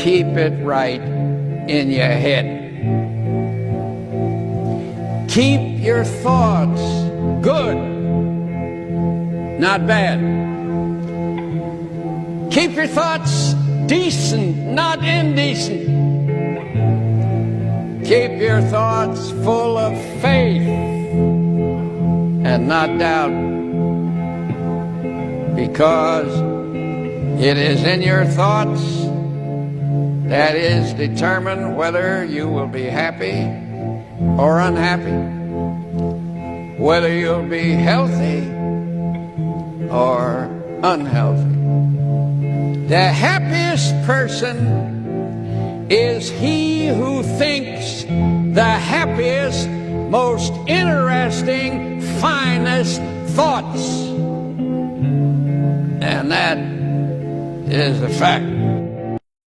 Keep it right in your head. Keep your thoughts good, not bad. Keep your thoughts decent, not indecent. Keep your thoughts full of faith and not doubt, because it is in your thoughts that is determined whether you will be happy or unhappy, whether you'll be healthy or unhealthy. The happiest person is he who thinks the happiest, most interesting, finest thoughts. And that is a fact.